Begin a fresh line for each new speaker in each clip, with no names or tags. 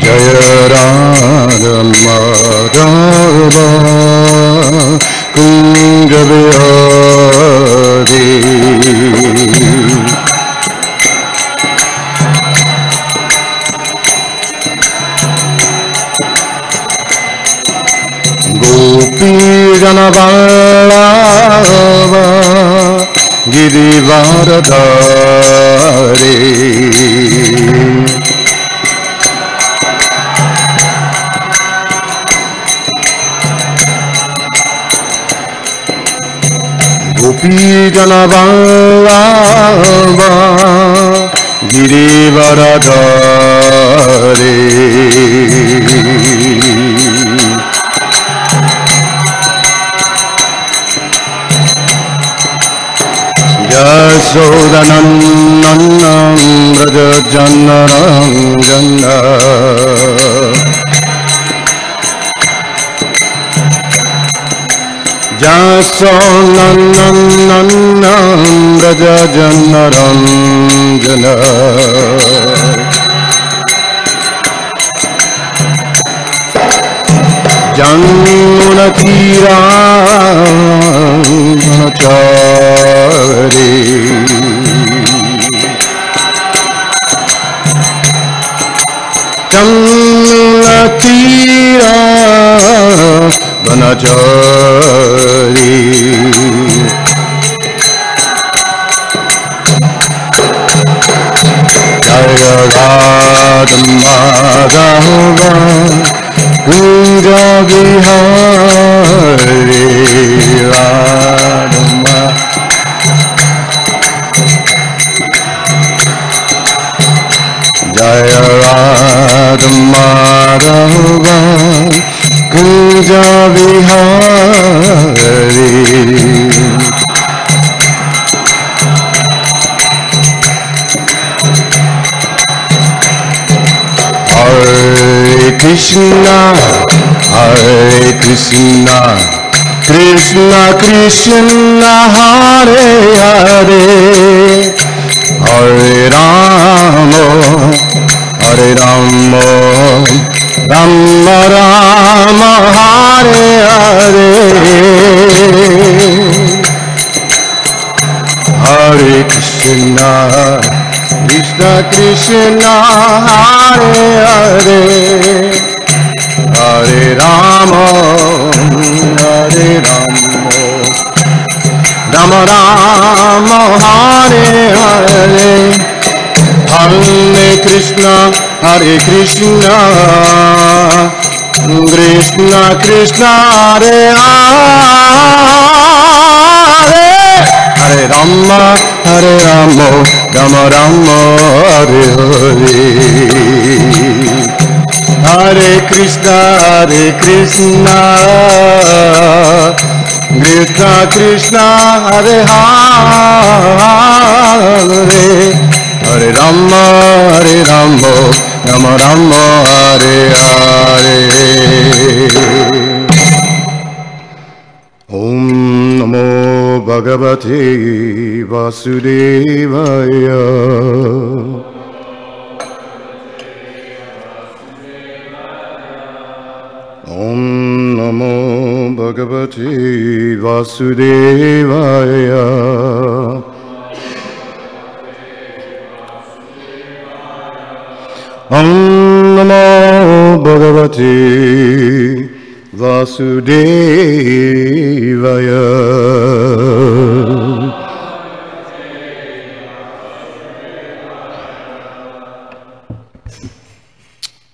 Jaya Radha Madhava Kunja Bihari Gopi Jana Vallabha Girivaradhari Gopi Jana Vallabha Girivaradhari Yasodanandam Braja Janarangana Yasodanandam Braja Janarangana Jamuna Tira Vanachari Jamuna Tira Vanachari Jaya Radha Madhava Kunja Bihari Radha Jaya Radha Madhava Kunja Bihari Hare Krishna, Hare Krishna, Krishna Krishna, Hare Hare, Hare Rama, Hare Rama, Rama Rama, Hare Hare, Hare Krishna, Krishna Krishna, Hare Hare, Hare Rama, Hare Rama, Rama Rama, Hare Hare, Hare Krishna, Krishna Krishna, Hare Hare, Hare Rama, Rama Rama, Hare Hare, Hare Krishna, Krishna Krishna, Hare Hare, Hare Rama, Rama Rama, Hare Hare. Om Namo Bhagavate Vasudevaya. Om Namo Bhagavate Vasudevaya. Om Namo Bhagavate Vasudevaya.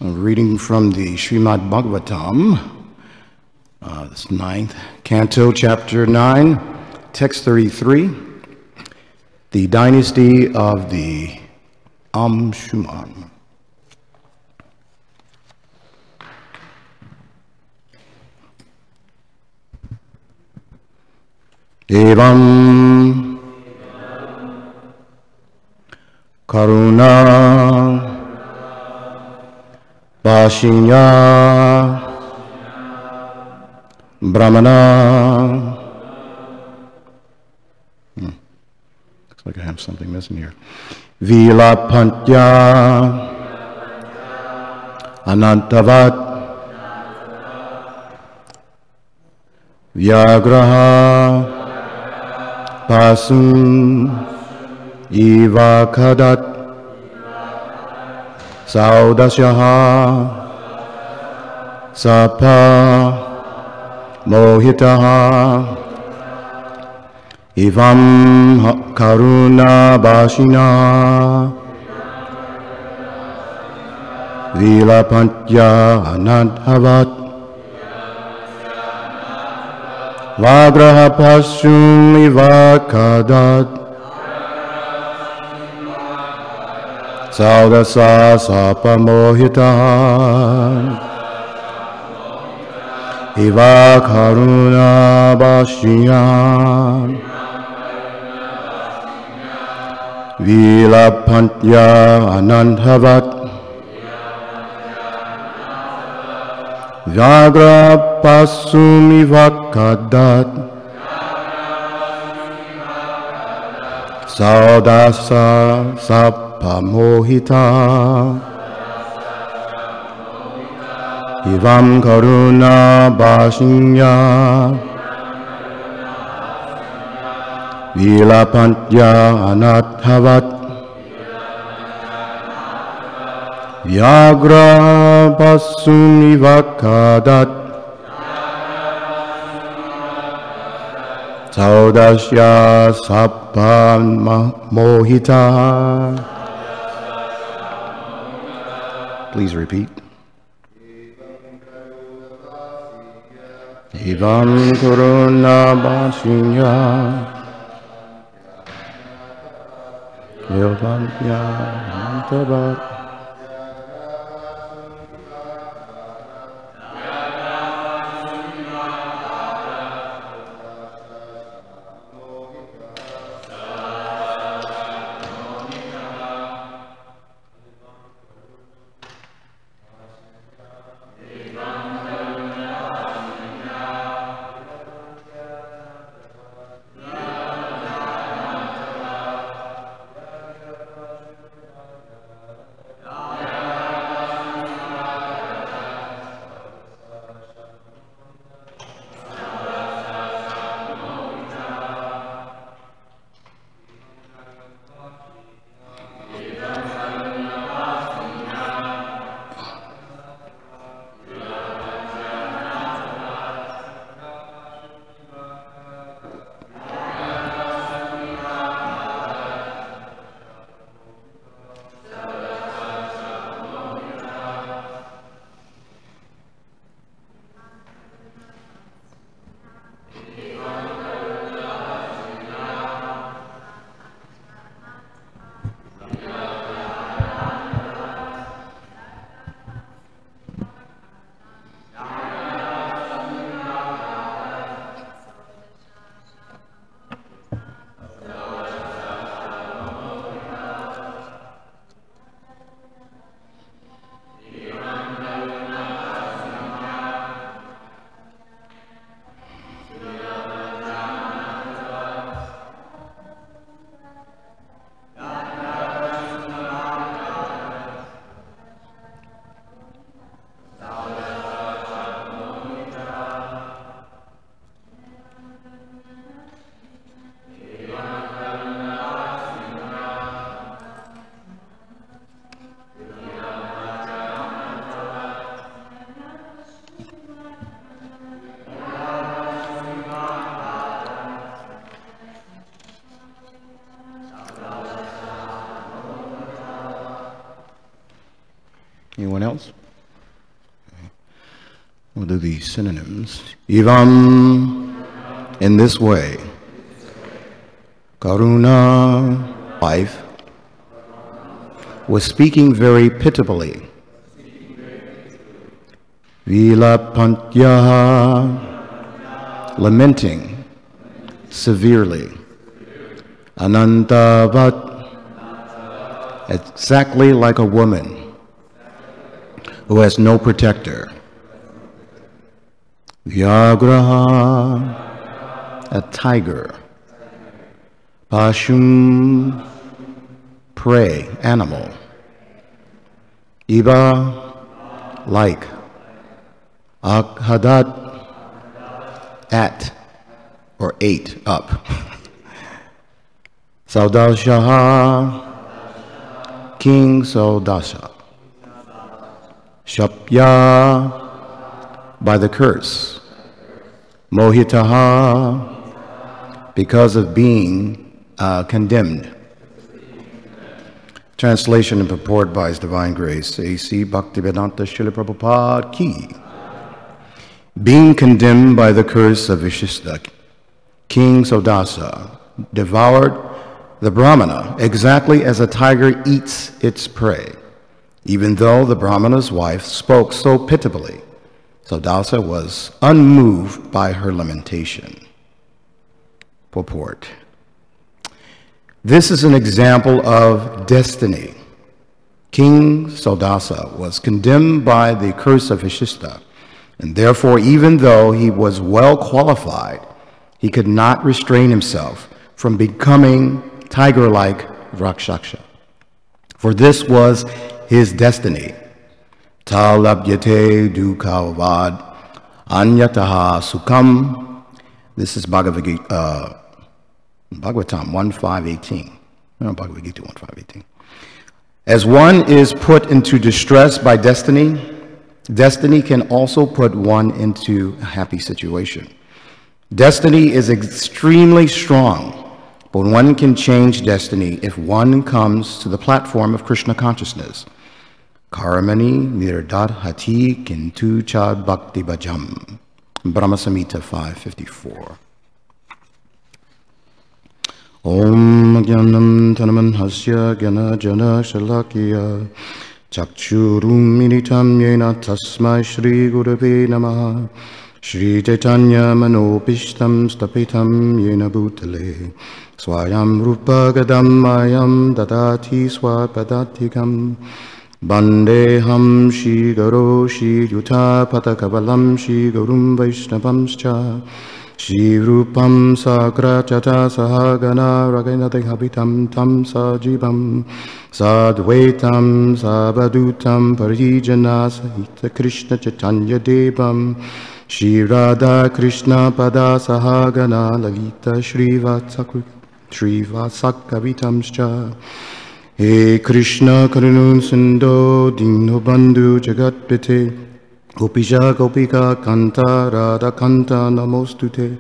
A reading from the Srimad Bhagavatam, this 9th canto, chapter 9, text 33, the dynasty of the Amshuman. Evam Karuna Vashinya Brahmana. Looks like I have something missing here. Vilapantya Anantavat Vyagraha Pasum Ivakadat Saudasyaha Sapa Mohitaha Ivam Karuna Bashina Vilapantya Anadhavat Vagraha Pasum Ivakadat Saudasa Sapa Mohitaha Iva Karuna Bashya Vilapantya Anandhavat Vyagra Pasumivakadat Saudasa Sapamohita Ivam Karuna Bhashinya Vilapantya Anadhavat Vyagra Pasumivakadat Saudasya Sapamohita. Please repeat. Ivam Karuna Bhashinya Vilapantya Anadhavat Anyone else? We'll do the synonyms. Evam, in this way. Karuna, wife, was speaking very pitiably. Vilapantya, lamenting severely. Anantavat, exactly like a woman who has no protector. Vyagraha, a tiger. Pashum, prey, animal. Iva, like. Akhadat, at, or ate, up. Saudashaha, King Saudasha. Shapya, by the curse. Mohitaha, because of being condemned. Translation and purport by His Divine Grace, A.C. Bhaktivedanta Srila Prabhupada Ki. Being condemned by the curse of Vishishta, King Saudasa devoured the Brahmana exactly as a tiger eats its prey. Even though the Brahmana's wife spoke so pitiably, Saudasa was unmoved by her lamentation. Purport. This is an example of destiny. King Saudasa was condemned by the curse of Vishishta, and therefore, even though he was well qualified, he could not restrain himself from becoming tiger-like Rakshasa. For this was his destiny. Talabhyate dukavad anyataha sukham. This is Bhagavatam 1.5.18. No, Bhagavad Gita 1.5.18. As one is put into distress by destiny, destiny can also put one into a happy situation. Destiny is extremely strong, but one can change destiny if one comes to the platform of Krishna consciousness. Karamani nirdhat hati kintu cha bhakti bhajam. Brahma Samhita 5.54. Om Gyanam Tanaman Hasya Gyana Jana Shalakya Chakchurum Minitam Yena Tasmai Shri Gurave Namaha Shri Chaitanya Manopishtam Stapitam Yena Bhutale Swayam Rupa Gadamayam Dadati Swapadhatikam Bandeham Shri Garo Shri Yuta Patakavalam Shri Gurum Vaishnavamscha Shri Rupam Sagrachata Sahagana Raganati Habitam Tam Sajibam Sadvaitam Sabadutam Parijana Sahita Krishna Chaitanya Devam Shri Radha Krishna Pada Sahagana Lalita Shri Vasakavitamscha He Krishna Karunun Sindho Dino Bandhu Jagatpite Gopisha Gopika Kanta Radha Kanta Namostute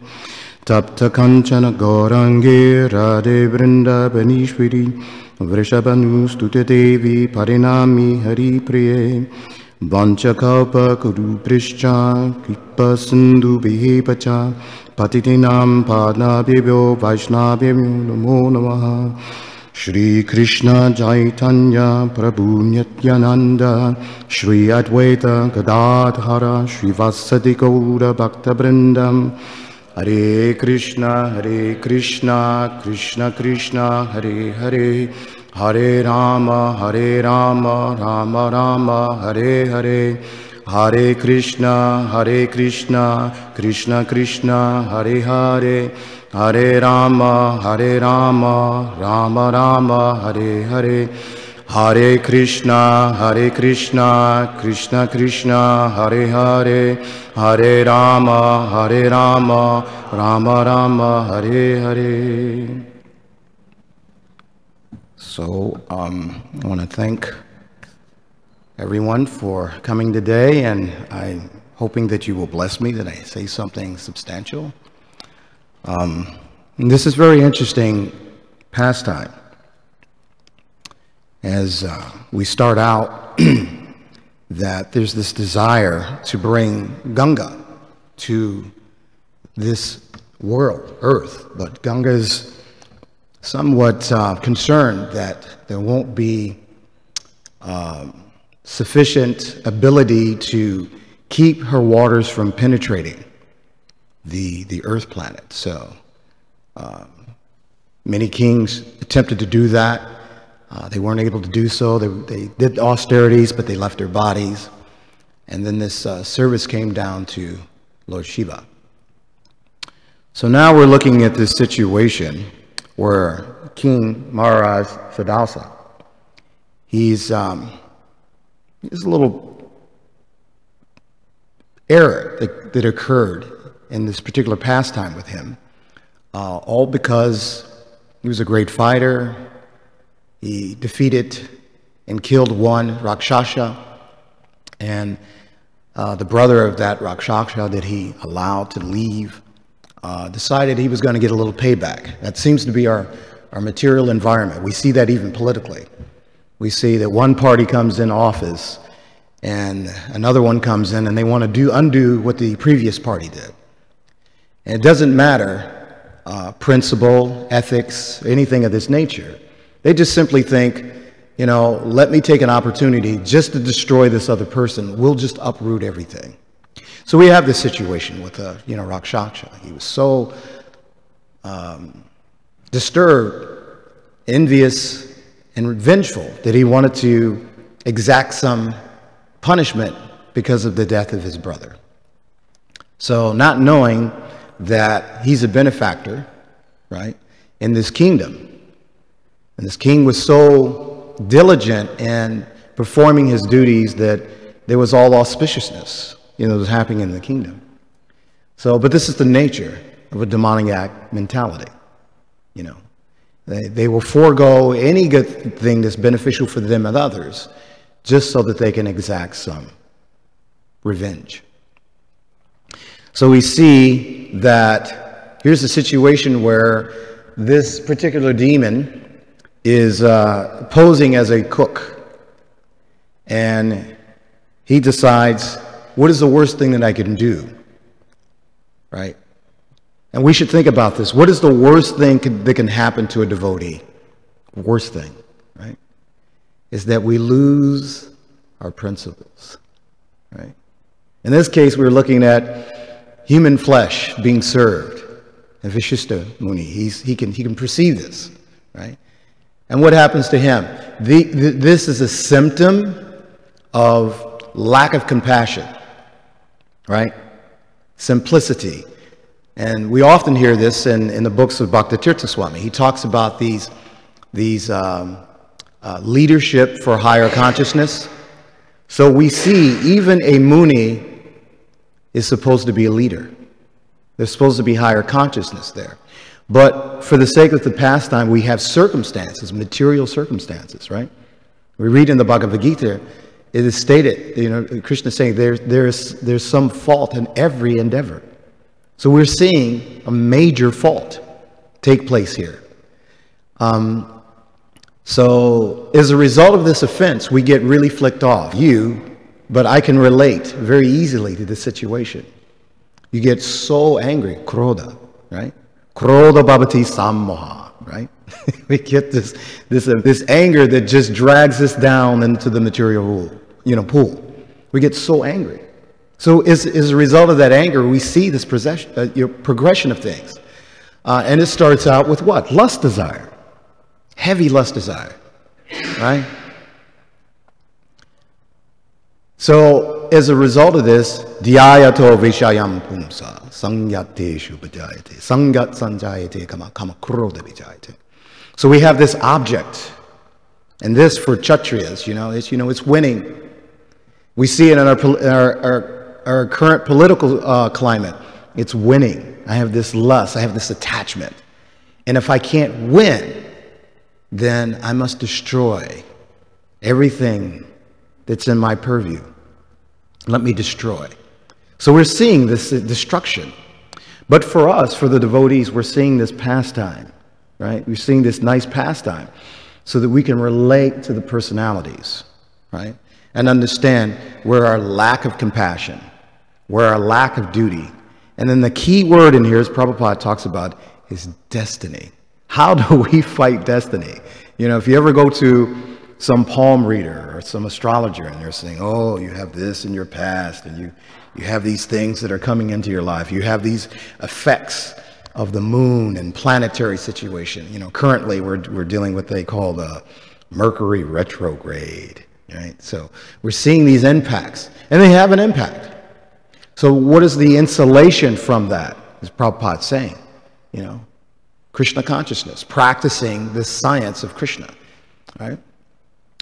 Tapta Kanchana Gaurangi Radhe Vrinda Banishviri Vrishabhanu Stute Devi Parinami Hari Priye Vanchakalpa Kuru Prishcha Kripa Sindhu Bihepacha Patitinam Padnabhyo Vaishnavyo Namo Namaha Shri Krishna Chaitanya Prabhu Nityananda Shri Advaita Gadadhara Shri Vasadi Gaura Bhakta Brindam Hare Krishna Krishna Krishna Hare Hare Hare Rama Rama Rama Hare Hare Hare Krishna Krishna Krishna Hare Hare Hare Rama Rama Rama Hare Hare Hare Krishna Krishna Krishna Hare Hare Hare Rama Rama Rama Hare Hare. So I want to thank everyone for coming today, and I'm hoping that you will bless me that I say something substantial. This is very interesting pastime. As we start out, that there's this desire to bring Ganga to this world, Earth, but Ganga is somewhat concerned that there won't be sufficient ability to keep her waters from penetrating the Earth planet. So many kings attempted to do that. They weren't able to do so. They did austerities, but they left their bodies. And then this service came down to Lord Shiva. So now we're looking at this situation where King Maharaj Sadasa, he's a little error that occurred in this particular pastime with him, all because he was a great fighter. He defeated and killed one Rakshasa, and the brother of that Rakshasa that he allowed to leave decided he was going to get a little payback. That seems to be our material environment. We see that even politically. We see that one party comes in office and another one comes in and they want to undo what the previous party did. And it doesn't matter principle, ethics, anything of this nature. They just simply think, you know, let me take an opportunity just to destroy this other person. We'll just uproot everything. So we have this situation with, Rakshasa. He was so disturbed, envious, and vengeful that he wanted to exact some punishment because of the death of his brother. So not knowing that he's a benefactor, right, in this kingdom. And this king was so diligent in performing his duties that there was all auspiciousness, that was happening in the kingdom. So, but this is the nature of a demoniac mentality. They will forego any good thing that's beneficial for them and others just so that they can exact some revenge. So we see that here's a situation where this particular demon is posing as a cook, and he decides, what is the worst thing that I can do, right? And we should think about this. What is the worst thing that can happen to a devotee? Worst thing, right, is that we lose our principles, right? In this case, we're looking at human flesh being served. And Vishishta Muni, he can perceive this, right? And what happens to him? This is a symptom of lack of compassion, right? Simplicity. And we often hear this in the books of Bhaktitirtha Swami. He talks about these leadership for higher consciousness. So we see even a Muni is supposed to be a leader. There's supposed to be higher consciousness there. But for the sake of the pastime, we have circumstances, material circumstances, right? We read in the Bhagavad Gita, it is stated, Krishna is saying there's some fault in every endeavor. So we're seeing a major fault take place here. So as a result of this offense, we get really flicked off. But I can relate very easily to this situation. You get so angry, krodha, right? Krodha bhavati sammoha, right? We get this anger that just drags us down into the material pool. We get so angry. So as a result of that anger, we see this progression of things. And it starts out with what? Lust desire. Heavy lust desire, right? So as a result of this, dhyayato vishayam pumsa sangyateshu vijayate sangat sanjayate kama krodha vijayate. So we have this object, and this for Kshatriyas, it's winning. We see it in our current political climate. It's winning. I have this lust. I have this attachment. And if I can't win, then I must destroy everything that's in my purview. Let me destroy. So we're seeing this destruction. But for us, for the devotees, we're seeing this pastime, right? We're seeing this nice pastime so that we can relate to the personalities, right? And understand where our lack of compassion, where our lack of duty. And then the key word in here, as Prabhupada talks about, is destiny. How do we fight destiny? If you ever go to some palm reader or some astrologer and they're saying, oh, you have this in your past and you have these things that are coming into your life. You have these effects of the moon and planetary situation. Currently we're dealing with what they call the Mercury retrograde, right? So we're seeing these impacts, and they have an impact. So what is the insulation from that? As Prabhupada saying, Krishna consciousness, practicing the science of Krishna, right?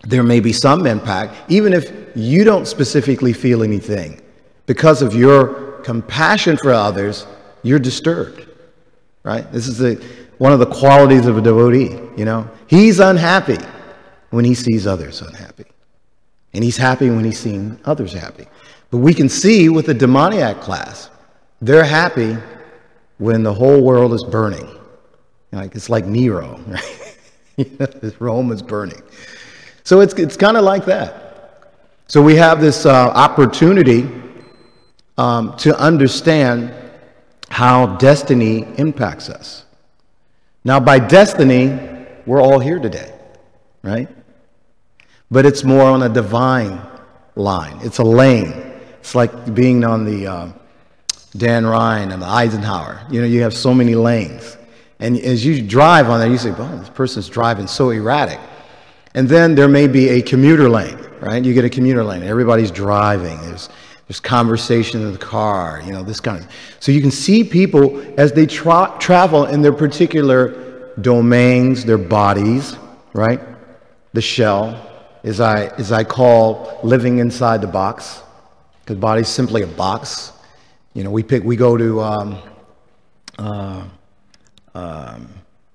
There may be some impact, even if you don't specifically feel anything, because of your compassion for others, you're disturbed, right? This is one of the qualities of a devotee, you know. He's unhappy when he sees others unhappy. And he's happy when he's seeing others happy. But we can see with the demoniac class, they're happy when the whole world is burning. Like, it's like Nero, right? Rome is burning. So it's kind of like that. So we have this opportunity to understand how destiny impacts us. Now, by destiny, we're all here today, right? But it's more on a divine line. It's a lane. It's like being on the Dan Ryan and the Eisenhower. You know, you have so many lanes. And as you drive on there, you say, "Wow, this person's driving so erratic." And then there may be a commuter lane, right? You get a commuter lane. Everybody's driving. There's conversation in the car, you know, this kind of. So you can see people as they travel in their particular domains, their bodies, right? The shell, as I call living inside the box, because body's simply a box. You know, we go to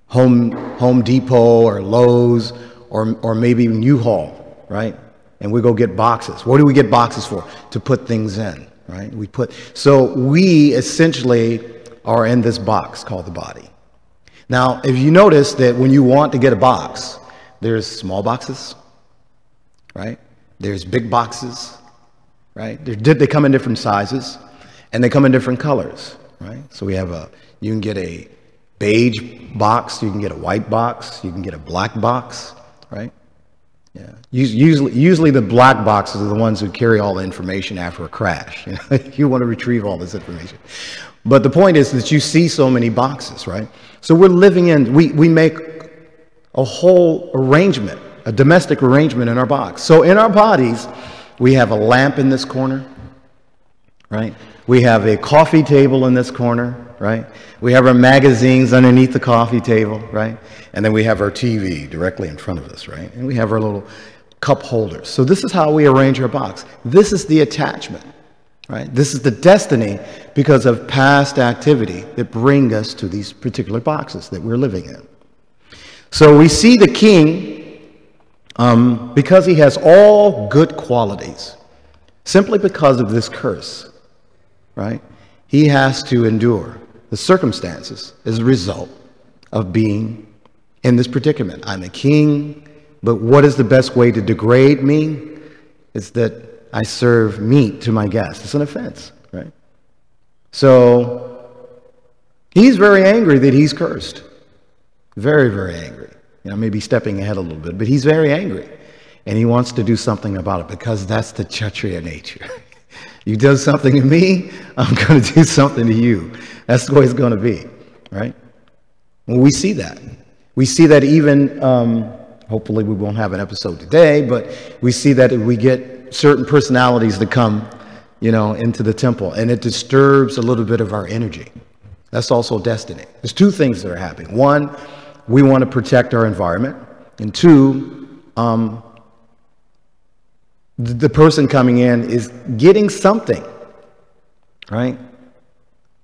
Home Depot or Lowe's or maybe even U-Haul, right? And we go get boxes. What do we get boxes for? To put things in, right? So we essentially are in this box called the body. Now, if you notice that when you want to get a box, there's small boxes, right? There's big boxes, right? They come in different sizes, and they come in different colors, right? So you can get a beige box, you can get a white box, you can get a black box, right? Yeah. Usually the black boxes are the ones who carry all the information after a crash. You know? You want to retrieve all this information. But the point is that you see so many boxes, right? So we're living we make a whole arrangement, a domestic arrangement in our box. So in our bodies, we have a lamp in this corner, right? We have a coffee table in this corner, right? We have our magazines underneath the coffee table, right? And then we have our TV directly in front of us, right? And we have our little cup holders. So this is how we arrange our box. This is the attachment, right? This is the destiny because of past activity that bring us to these particular boxes that we're living in. So we see the king, because he has all good qualities, simply because of this curse, right? He has to endure the circumstances as a result of being in this predicament. I'm a king, but what is the best way to degrade me? Is that I serve meat to my guests. It's an offense, right? So he's very angry that he's cursed. Very, very angry. You know, maybe stepping ahead a little bit, but he's very angry. And he wants to do something about it because that's the Kshatriya nature. You do something to me, I'm going to do something to you. That's the way it's going to be, right? Well, we see that. We see that even, hopefully we won't have an episode today, but we see that if we get certain personalities that come, you know, into the temple, and it disturbs a little bit of our energy. That's also destiny. There's two things that are happening. One, we want to protect our environment. And two, the person coming in is getting something, right?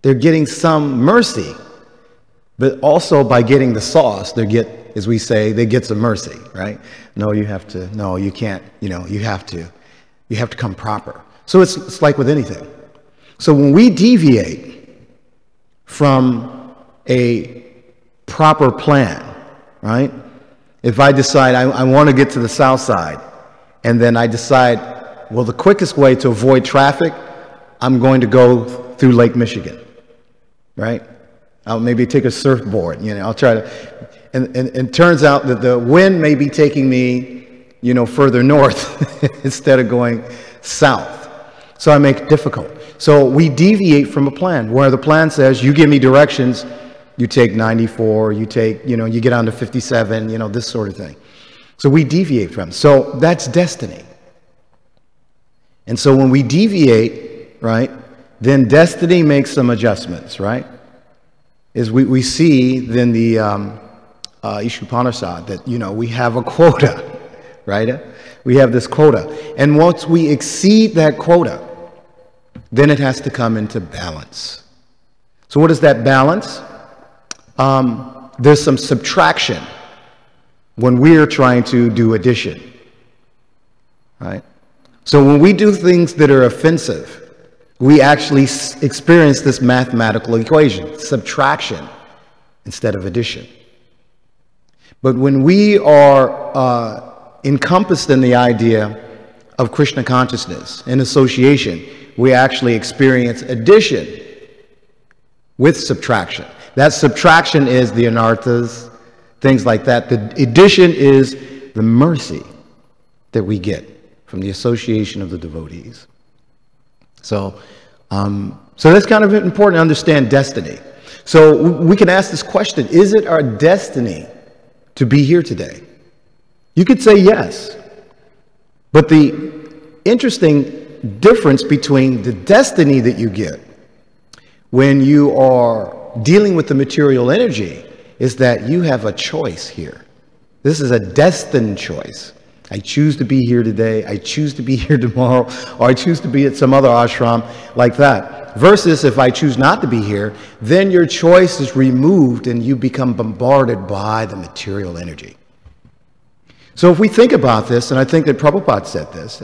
They're getting some mercy, but also by getting the sauce, as we say, they get some mercy, right? No, you can't, you know, you have to come proper. So it's like with anything. So when we deviate from a proper plan, right? If I decide I want to get to the south side, and then I decide, well, the quickest way to avoid traffic, I'm going to go through Lake Michigan, right? I'll maybe take a surfboard, you know, I'll try to, and it turns out that the wind may be taking me, you know, further north instead of going south. So I make it difficult. So we deviate from a plan where the plan says, you give me directions, you take 94, you get on to 57, you know, this sort of thing. So we deviate from it. So that's destiny. And so when we deviate, right, then destiny makes some adjustments, right? Is we see then the Ishupanishad that, you know, we have a quota, right? We have this quota. And once we exceed that quota, then it has to come into balance. So what is that balance? There's some subtraction when we're trying to do addition, right? So when we do things that are offensive, we actually experience this mathematical equation, subtraction instead of addition. But when we are encompassed in the idea of Krishna consciousness and association, we actually experience addition with subtraction. That subtraction is the anarthas, things like that. The addition is the mercy that we get from the association of the devotees. So that's kind of important to understand destiny. So we can ask this question, is it our destiny to be here today? You could say yes. But the interesting difference between the destiny that you get when you are dealing with the material energy is that you have a choice here. This is a destined choice. I choose to be here today, I choose to be here tomorrow, or I choose to be at some other ashram like that. Versus if I choose not to be here, then your choice is removed and you become bombarded by the material energy. So if we think about this, and I think that Prabhupada said this,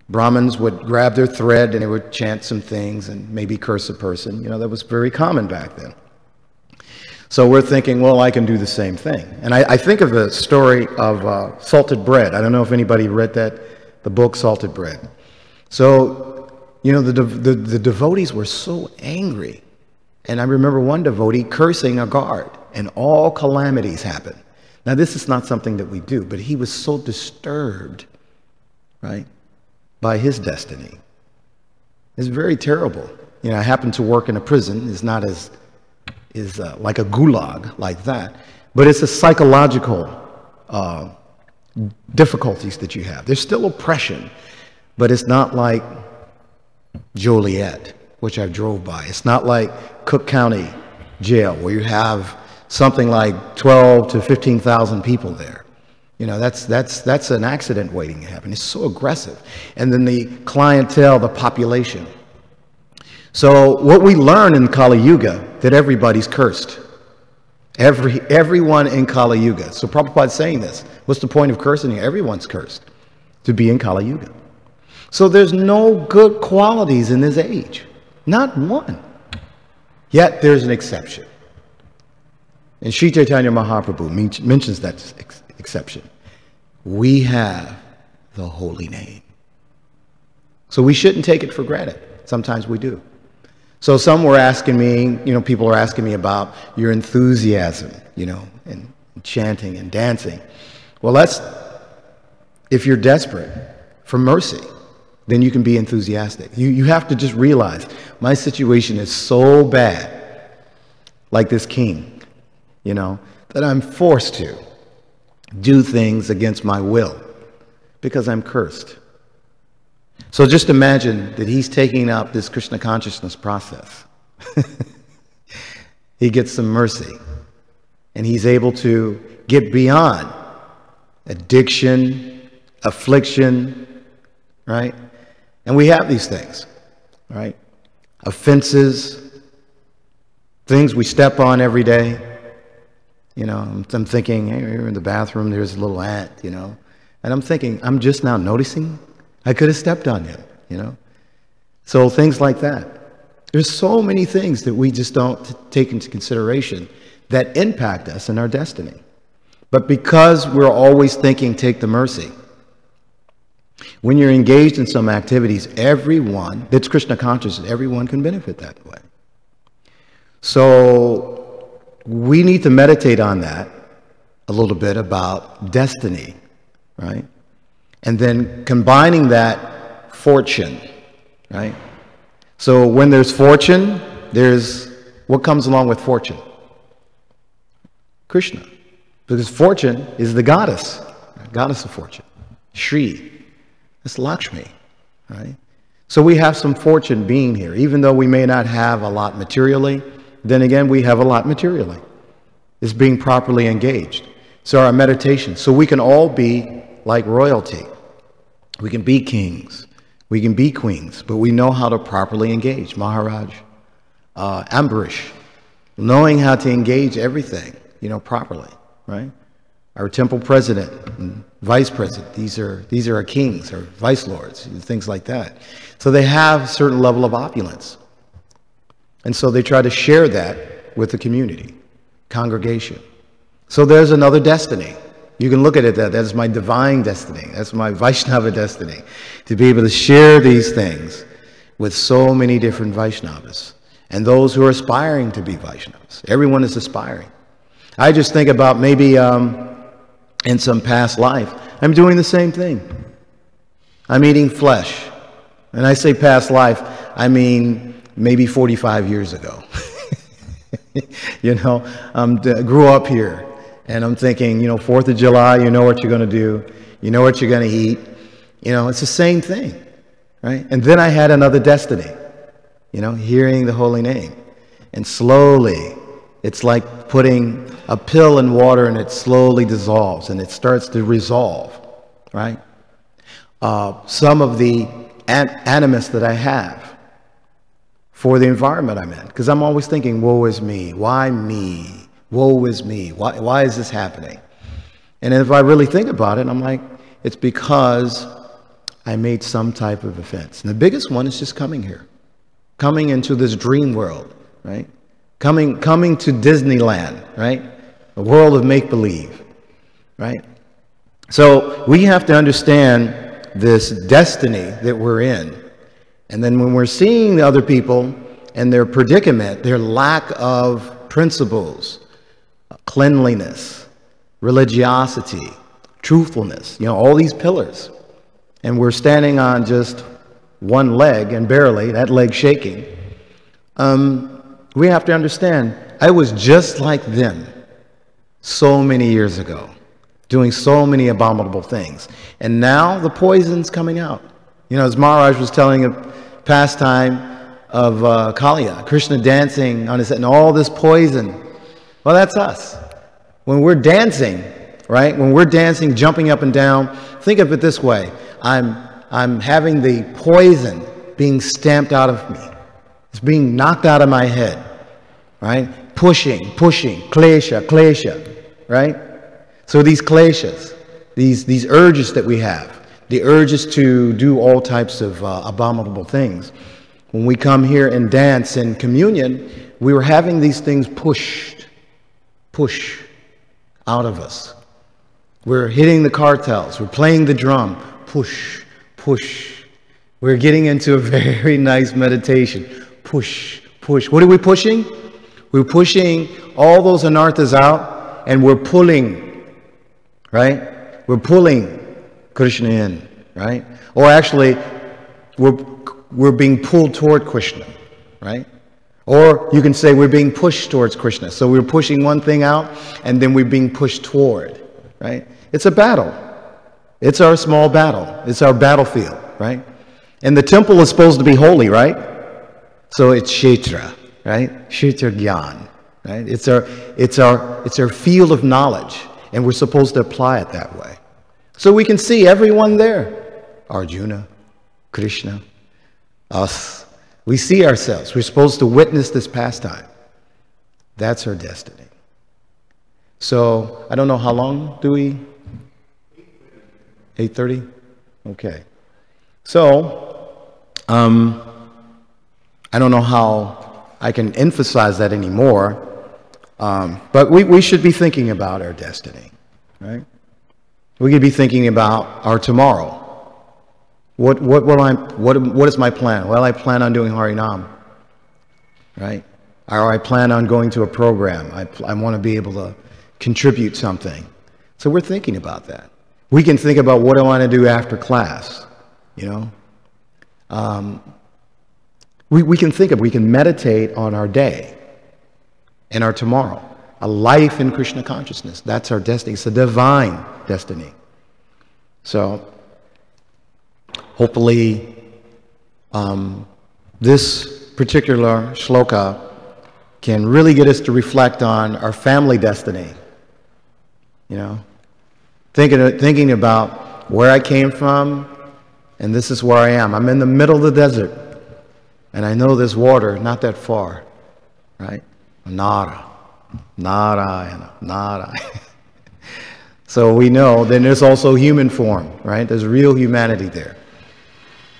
Brahmins would grab their thread and they would chant some things and maybe curse a person. That was very common back then. So we're thinking, well, I can do the same thing. And I think of the story of salted bread. I don't know if anybody read the book Salted Bread. So, the devotees were so angry. And I remember one devotee cursing a guard, and all calamities happened. Now, this is not something that we do, but he was so disturbed, right, by his destiny. It's very terrible. I happen to work in a prison. It's not as like a gulag like that, but it's a psychological difficulties that you have. There's still oppression, but it's not like Joliet, which I drove by. It's not like Cook County Jail, where you have something like 12 to 15,000 people there. That's an accident waiting to happen. It's so aggressive. And then the clientele, the population. So what we learn in Kali Yuga, that everybody's cursed. Everyone in Kali Yuga. So Prabhupada's saying this. What's the point of cursing? Everyone's cursed to be in Kali Yuga. So there's no good qualities in this age. Not one. Yet there's an exception. And Sri Chaitanya Mahaprabhu mentions that exception. We have the holy name. So we shouldn't take it for granted. Sometimes we do. So some were asking me, people are asking me about your enthusiasm, and chanting and dancing. Well, if you're desperate for mercy, then you can be enthusiastic. You have to just realize my situation is so bad, like this king, that I'm forced to do things against my will because I'm cursed. So just imagine that he's taking up this Krishna consciousness process. He gets some mercy, and he's able to get beyond addiction, affliction, right? And we have these things, right? Offenses, things we step on every day. I'm thinking, hey, you're in the bathroom, there's a little ant, and I'm thinking, I'm just now noticing I could have stepped on him, So things like that. There's so many things that we just don't take into consideration that impact us in our destiny. But because we're always thinking, take the mercy, when you're engaged in some activities, everyone, that's Krishna consciousness, everyone can benefit that way. So we need to meditate on that a little bit about destiny, right? And then combining that fortune, right? So when there's fortune, there's what comes along with fortune? Krishna. Because fortune is the goddess of fortune. Shri. That's Lakshmi, right? So we have some fortune being here. Even though we may not have a lot materially, then again, we have a lot materially. It's being properly engaged. So our meditation. So we can all be like royalty. We can be kings. We can be queens, but we know how to properly engage. Maharaj, Ambarish, knowing how to engage everything, properly, right? Our temple president and vice president, these are our kings or vice lords, things like that. So they have a certain level of opulence. And so they try to share that with the community, congregation. So there's another destiny. You can look at it that that's my divine destiny. That's my Vaishnava destiny, to be able to share these things with so many different Vaishnavas and those who are aspiring to be Vaishnavas. Everyone is aspiring. I just think about maybe in some past life, I'm doing the same thing. I'm eating flesh. And I say past life, I mean maybe 45 years ago. Grew up here. And I'm thinking, 4th of July, you know what you're going to do. You know what you're going to eat. It's the same thing, right? And then I had another destiny, hearing the holy name. And slowly, it's like putting a pill in water and it slowly dissolves and it starts to resolve, right? Some of the animus that I have for the environment I'm in, because I'm always thinking, woe is me. Why me? Woe is me. Why is this happening? And if I really think about it, I'm like, it's because I made some type of offense. And the biggest one is just coming here, coming into this dream world, right? Coming to Disneyland, right? A world of make-believe, right? So we have to understand this destiny that we're in. And then when we're seeing the other people and their predicament, their lack of principles, cleanliness, religiosity, truthfulness, all these pillars. And we're standing on just one leg and barely, that leg shaking. We have to understand, I was just like them so many years ago, doing so many abominable things. And now the poison's coming out. As Maharaj was telling a pastime of Kaliya, Krishna dancing on his head, and all this poison. Well, that's us. When we're dancing, right? When we're dancing, jumping up and down, think of it this way. I'm having the poison being stamped out of me. It's being knocked out of my head, right? Pushing, klesha, right? So these kleshas, these urges that we have, the urges to do all types of abominable things. When we come here and dance in communion, we were having these things push out of us. We're hitting the cartels. We're playing the drum. Push. We're getting into a very nice meditation. Push. What are we pushing? We're pushing all those anarthas out, and we're pulling, right? We're pulling Krishna in, right? Or actually, we're being pulled toward Krishna, right? Or you can say we're being pushed towards Krishna. So we're pushing one thing out, and then we're being pushed toward, right? It's a battle. It's our small battle. It's our battlefield, right? And the temple is supposed to be holy, right? So it's Kshetra, right? Kshetra Gyan, right? It's our field of knowledge, and we're supposed to apply it that way. So we can see everyone there. Arjuna, Krishna, us. We see ourselves. We're supposed to witness this pastime. That's our destiny. So I don't know how long do we? 8:30? Okay. So I don't know how I can emphasize that anymore, but we should be thinking about our destiny, right? We could be thinking about our tomorrow. What is my plan? Well, I plan on doing Harinam, right? Or I plan on going to a program. I want to be able to contribute something. So we're thinking about that. We can think about what I want to do after class, We can meditate on our day and our tomorrow. A life in Krishna consciousness. That's our destiny. It's a divine destiny. So hopefully this particular shloka can really get us to reflect on our family destiny. Thinking about where I came from And this is where I am. I'm in the middle of the desert. And I know there's water not that far, right? Nara, Narayana, Narayana. So we know then there's also human form, right? There's real humanity there.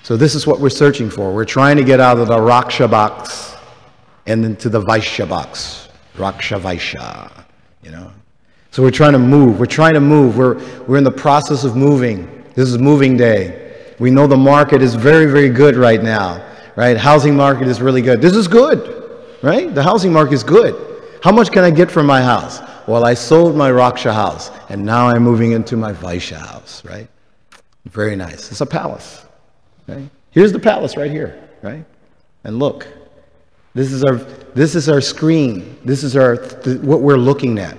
So this is what we're searching for. We're trying to get out of the Raksha box and into the Vaishya box. Raksha Vaishya, you know. So we're trying to move. We're trying to move. We're in the process of moving. This is moving day. We know the market is very, very good right now, right? Housing market is really good. This is good, right? The housing market is good. How much can I get from my house? Well, I sold my Raksha house, and now I'm moving into my Vaishya house, right? Very nice. It's a palace, right? Here's the palace right here, right? And look, this is our screen. This is what we're looking at,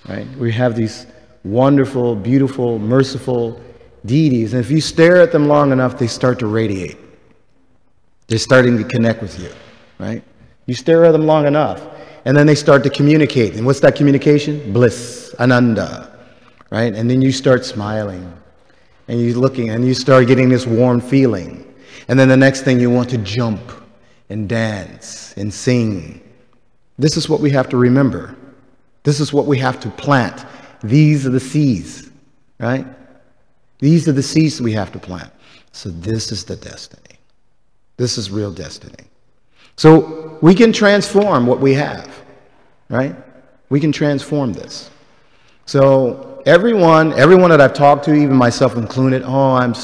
right? We have these wonderful, beautiful, merciful deities, and if you stare at them long enough, they start to radiate. They're starting to connect with you, right? You stare at them long enough, and then they start to communicate. And what's that communication? Bliss, ananda, right? And then you start smiling, and you're looking, and you start getting this warm feeling. And then the next thing, you want to jump and dance and sing. This is what we have to remember. This is what we have to plant. These are the seeds, right? These are the seeds we have to plant. So this is the destiny. This is real destiny. So we can transform what we have, right? We can transform this. So everyone that I've talked to, even myself included, oh, I'm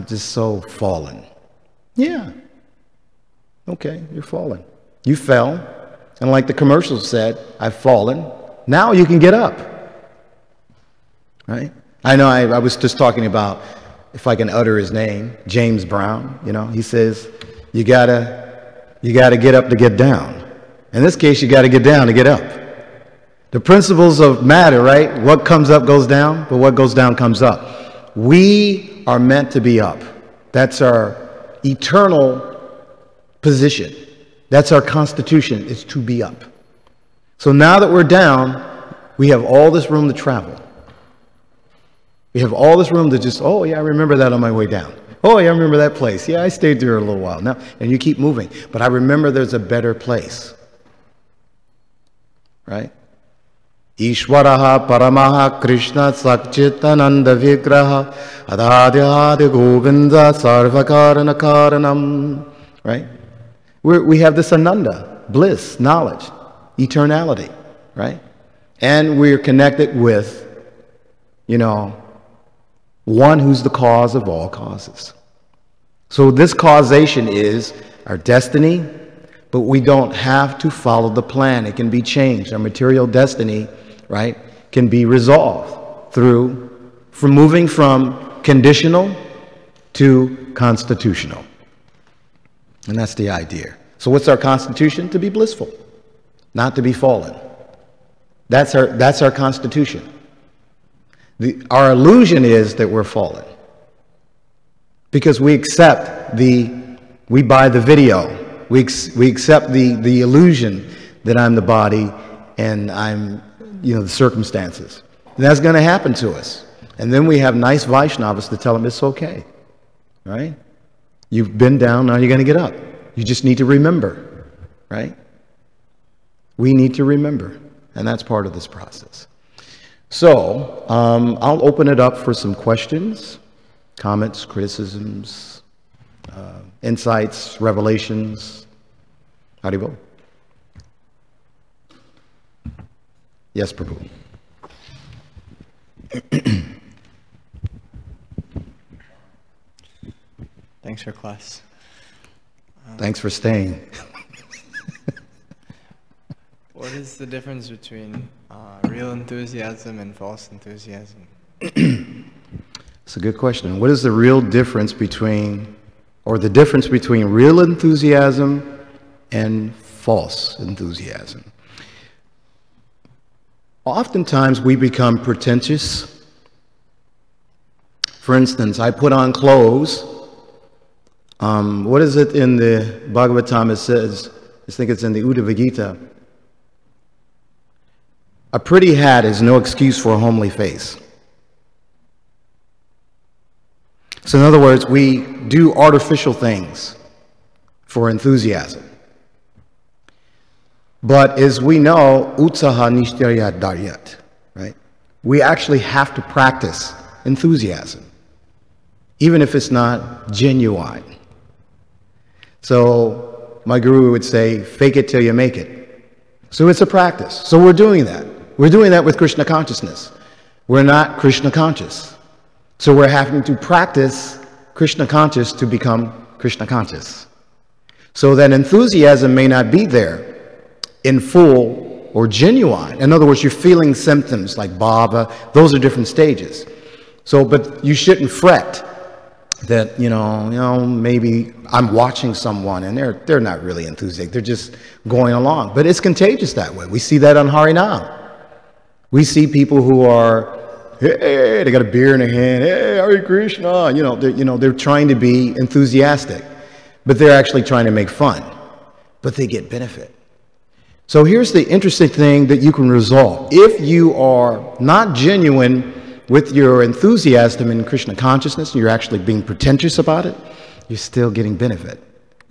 just so fallen. Yeah. Okay, you're fallen. You fell. And like the commercial said, I've fallen. Now you can get up. Right? I know I was just talking about, if I can utter his name, James Brown, you know, he says, you gotta get up to get down. In this case, you gotta get down to get up. The principles of matter, right? What comes up goes down, but what goes down comes up. We are meant to be up. That's our eternal position. That's our constitution, is to be up. So now that we're down, we have all this room to travel. We have all this room to just, oh yeah, I remember that on my way down. Oh yeah, I remember that place. Yeah, I stayed there a little while. Now, and you keep moving. But I remember there's a better place. Right? Ishwaraha Paramaha Krishna Sakchitananda Vigraha Adhadyadi Govinda Sarvakarana Karanam. Right? We have this ananda, bliss, knowledge, eternality. Right? And we're connected with, you know, one who's the cause of all causes. So this causation is our destiny, but we don't have to follow the plan. It can be changed. Our material destiny, right, can be resolved from moving from conditional to constitutional. And that's the idea. So what's our constitution? To be blissful, not to be fallen. That's our constitution. Our illusion is that we're fallen. Because we accept we buy the video. We accept the illusion that I'm the body and I'm, you know, the circumstances. And that's going to happen to us. And then we have nice Vaishnavas to tell them it's okay. Right? You've been down, now you're going to get up. You just need to remember. Right? We need to remember. And that's part of this process. So, I'll open it up for some questions, comments, criticisms, insights, revelations. Haribo. Yes, Prabhu.
Thanks for class.
Thanks for staying.
What is the difference between real enthusiasm and false enthusiasm?
It's a good question. What is the real difference between, or the difference between real enthusiasm and false enthusiasm? Oftentimes we become pretentious. For instance, I put on clothes. What is it in the Bhagavatam? It says, I think it's in the Uddhava Gita, a pretty hat is no excuse for a homely face. So in other words, we do artificial things for enthusiasm. But as we know, utsaha nishtarya daryat, right? We actually have to practice enthusiasm, even if it's not genuine. So my guru would say, fake it till you make it. So it's a practice. So we're doing that. We're doing that with Krishna consciousness. We're not Krishna conscious. So we're having to practice Krishna conscious to become Krishna conscious. So that enthusiasm may not be there in full or genuine. In other words, you're feeling symptoms like bhava. Those are different stages. So, but you shouldn't fret that, maybe I'm watching someone and they're not really enthusiastic. They're just going along. But it's contagious that way. We see that on Harinam. We see people who are, hey, they got a beer in their hand. Hey, Hare Krishna. They're trying to be enthusiastic, but they're actually trying to make fun. But they get benefit. So here's the interesting thing that you can resolve. If you are not genuine with your enthusiasm in Krishna consciousness, you're actually being pretentious about it, you're still getting benefit.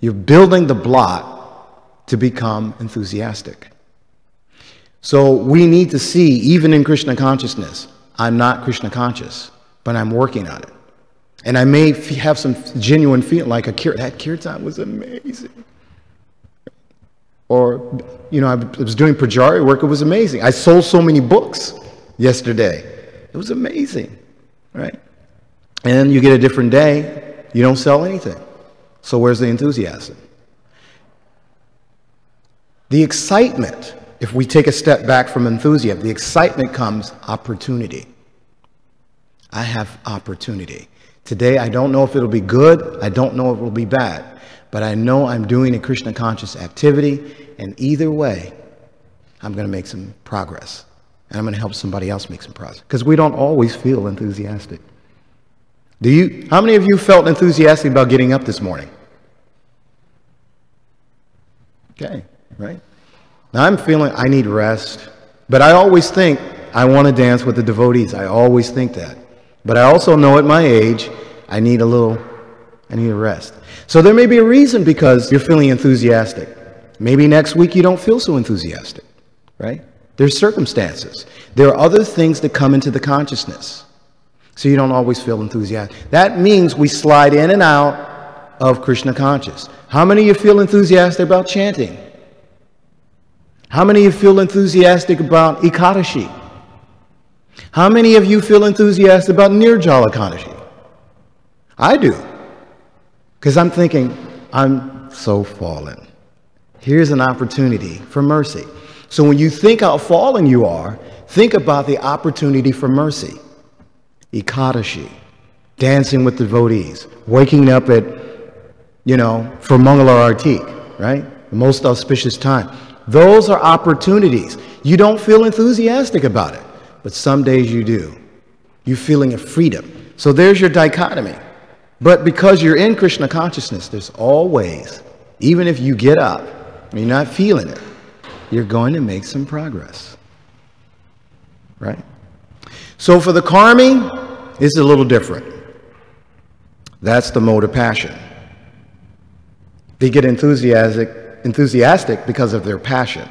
You're building the block to become enthusiastic. So we need to see, even in Krishna consciousness, I'm not Krishna conscious, but I'm working on it. And I may have some genuine feeling like that kirtan was amazing. Or, I was doing Pujari work, it was amazing. I sold so many books yesterday. It was amazing, right? And then you get a different day, you don't sell anything. So where's the enthusiasm? The excitement, if we take a step back from enthusiasm, the excitement comes opportunity. I have opportunity. Today, I don't know if it'll be good. I don't know if it'll be bad. But I know I'm doing a Krishna conscious activity, and either way, I'm going to make some progress. And I'm going to help somebody else make some progress. Because we don't always feel enthusiastic. How many of you felt enthusiastic about getting up this morning? Okay, right? Now I'm feeling I need rest. But I always think I want to dance with the devotees. I always think that. But I also know at my age, I need a rest. So there may be a reason because you're feeling enthusiastic. Maybe next week you don't feel so enthusiastic, right? There's circumstances. There are other things that come into the consciousness. So you don't always feel enthusiastic. That means we slide in and out of Krishna conscious. How many of you feel enthusiastic about chanting? How many of you feel enthusiastic about Ekadashi? How many of you feel enthusiastic about Nirjala Ekadashi? I do. Because I'm thinking, I'm so fallen. Here's an opportunity for mercy. So when you think how fallen you are, think about the opportunity for mercy. Ekadashi, dancing with devotees, waking up at, for Mangala Artik, right? The most auspicious time. Those are opportunities. You don't feel enthusiastic about it, but some days you do. You're feeling a freedom. So there's your dichotomy. But because you're in Krishna consciousness, there's always, even if you get up and you're not feeling it, you're going to make some progress. Right? So for the karmi, it's a little different. That's the mode of passion. They get enthusiastic because of their passion.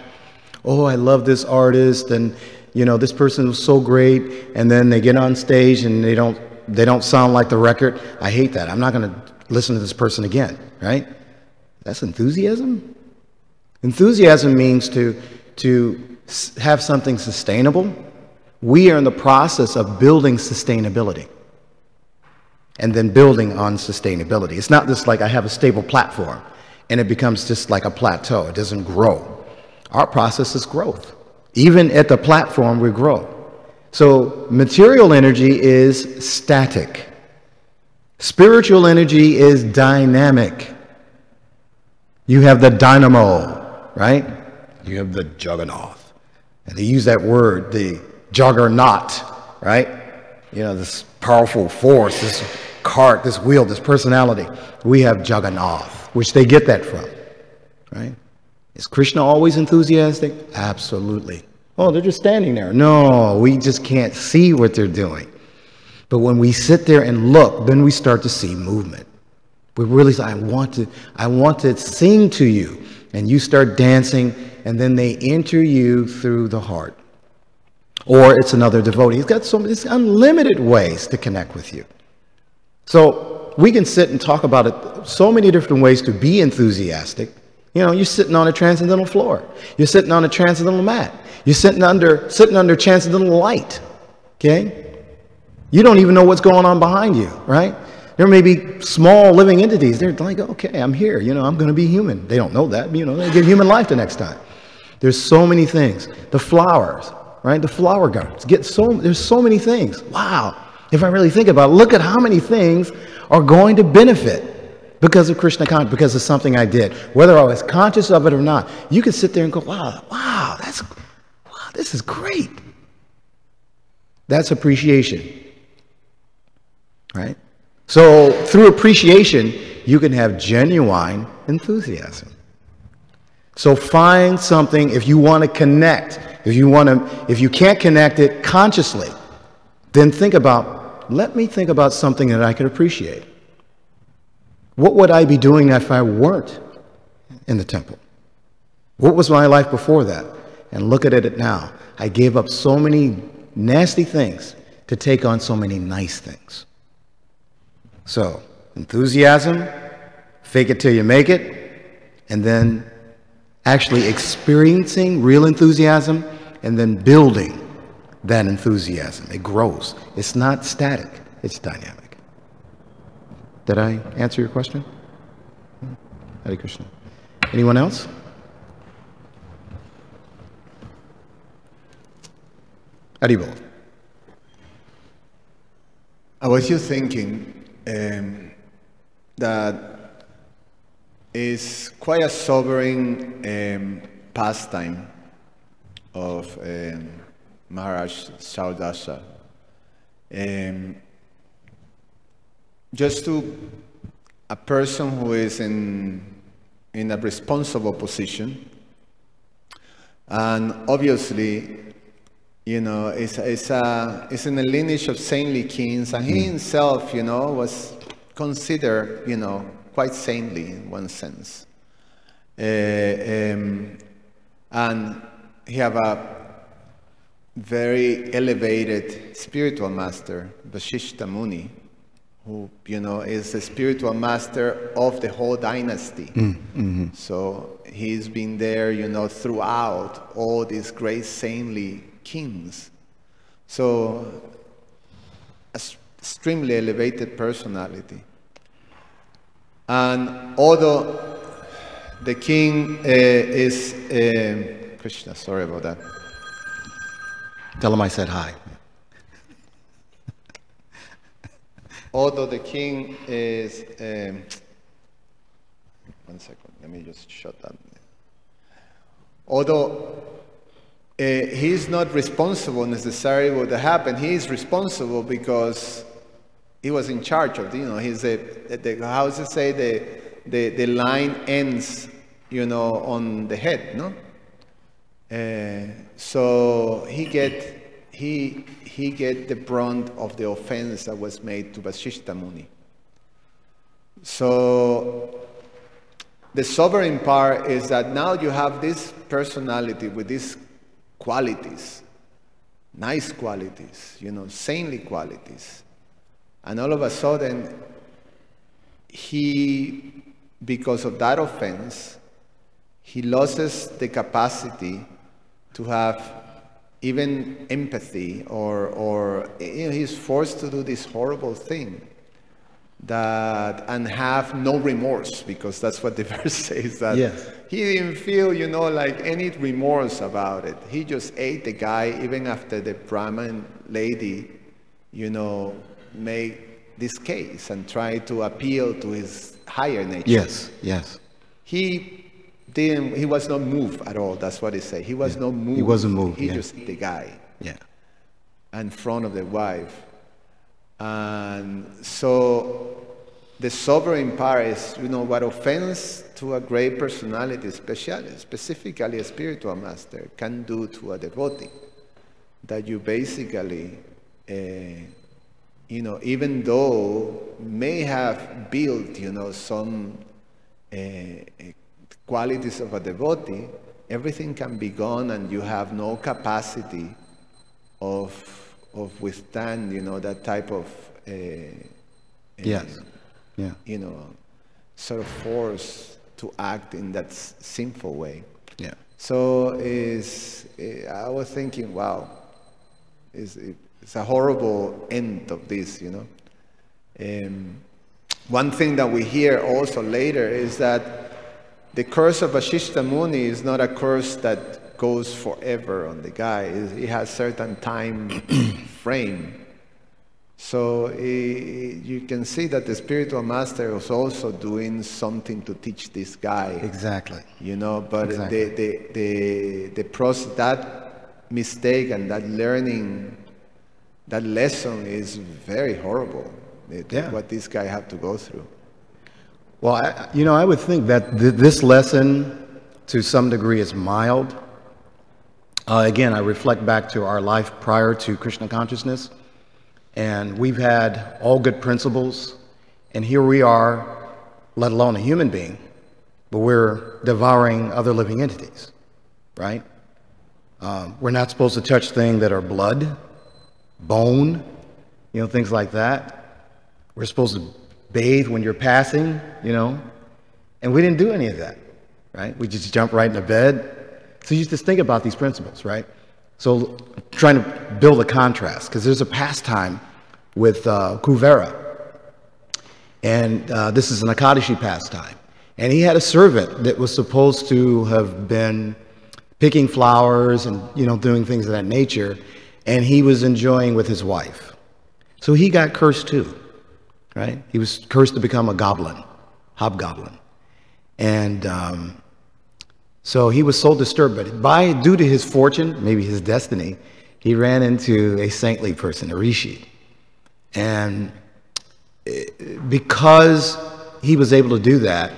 Oh, I love this artist, and this person was so great, and then they get on stage and they don't sound like the record. I hate that. I'm not going to listen to this person again, right? That's enthusiasm. Enthusiasm means to have something sustainable. We are in the process of building sustainability and then building on sustainability. It's not just like I have a stable platform and it becomes just like a plateau. It doesn't grow. Our process is growth. Even at the platform, we grow. So material energy is static. Spiritual energy is dynamic. You have the dynamo, right? You have the Jagannath. And they use that word, the juggernaut, right? This powerful force, this cart, this wheel, this personality. We have Jagannath, which they get that from, right? Is Krishna always enthusiastic? Absolutely. Oh, they're just standing there. No, we just can't see what they're doing. But when we sit there and look, then we start to see movement. We really say, I want to sing to you. And you start dancing, and then they enter you through the heart. Or it's another devotee. He's got it's unlimited ways to connect with you. So we can sit and talk about it so many different ways to be enthusiastic. You know, you're sitting on a transcendental floor. You're sitting on a transcendental mat. You're sitting under transcendental light. Okay? You don't even know what's going on behind you, right? There may be small living entities. They're like, okay, I'm here. You know, I'm going to be human. They don't know that. You know, they get human life the next time. There's so many things. The flowers, right? The flower gardens. There's so many things. Wow. If I really think about it, look at how many things are going to benefit because of Krishna consciousness, because of something I did, whether I was conscious of it or not. You can sit there and go, wow, this is great. That's appreciation, right? So through appreciation, you can have genuine enthusiasm. So find something, if you want to connect, if you can't connect it consciously, then let me think about something that I could appreciate. What would I be doing if I weren't in the temple? What was my life before that? And look at it now. I gave up so many nasty things to take on so many nice things. So, enthusiasm, fake it till you make it, and then actually experiencing real enthusiasm, and then building that enthusiasm. It grows. It's not static, it's dynamic. Did I answer your question? Hare Krishna. Anyone else? Haribol.
I was just thinking that is quite a sobering pastime of Maharaj Saudasa. Just to a person who is in a responsible position, and obviously, you know, it's in the lineage of saintly kings, and he himself, you know, was considered, you know, quite saintly in one sense. And he have a very elevated spiritual master, Vasishta Muni, who, you know, is the spiritual master of the whole dynasty. So he's been there, you know, throughout all these great saintly kings. So, extremely elevated personality. And although the king is Krishna, sorry about that.
Tell him I said hi.
Although the king is one second, let me just shut that. Although he's not responsible necessarily what happened. He is responsible because he was in charge of, you know, he's how does it say, the line ends, you know, on the head, no? So he get the brunt of the offense that was made to Vasishta Muni. So the sovereign part is that now you have this personality with these qualities, nice qualities, you know, saintly qualities. And all of a sudden, he, because of that offense, he loses the capacity to have even empathy, or you know, he's forced to do this horrible thing and have no remorse, because that's what the verse says, that
yes.
He didn't feel, you know, like any remorse about it. He just ate the guy even after the Brahmin lady, you know, made this case and tried to appeal to his higher nature.
Yes, yes.
He was not moved at all. That's what he said. He was not moved.
He wasn't moved.
He just ate the guy.
Yeah.
In front of the wife. And so the sovereign part is, you know, what offense to a great personality, specifically a spiritual master, can do to a devotee. That you basically you know, even though may have built, you know, some qualities of a devotee, everything can be gone and you have no capacity of withstand, you know, that type of,
Yes. Yeah.
you know, sort of force to act in that sinful way.
Yeah.
So I was thinking, wow, it's a horrible end of this, you know. One thing that we hear also later is that the curse of Vashishta Muni is not a curse that goes forever on the guy. It has certain time frame. So you can see that the spiritual master was also doing something to teach this guy.
Exactly.
You know, but
Exactly.
the process, that mistake and that learning, that lesson is very horrible. What this guy had to go through.
Well, I would think that this lesson, to some degree, is mild. Again, I reflect back to our life prior to Krishna consciousness, and we've had all good principles, and here we are, let alone a human being, but we're devouring other living entities, right? We're not supposed to touch things that are blood, bone, you know, things like that. We're supposed to bathe when you're passing, you know, and we didn't do any of that, right? We just jumped right in the bed. So you just think about these principles, right? So trying to build a contrast, because there's a pastime with Kuvera, and this is an Akadashi pastime, and he had a servant that was supposed to have been picking flowers and, you know, doing things of that nature, and he was enjoying with his wife. So he got cursed too. Right? He was cursed to become a goblin, hobgoblin. And so he was so disturbed, but due to his fortune, maybe his destiny, he ran into a saintly person, a rishi. And because he was able to do that,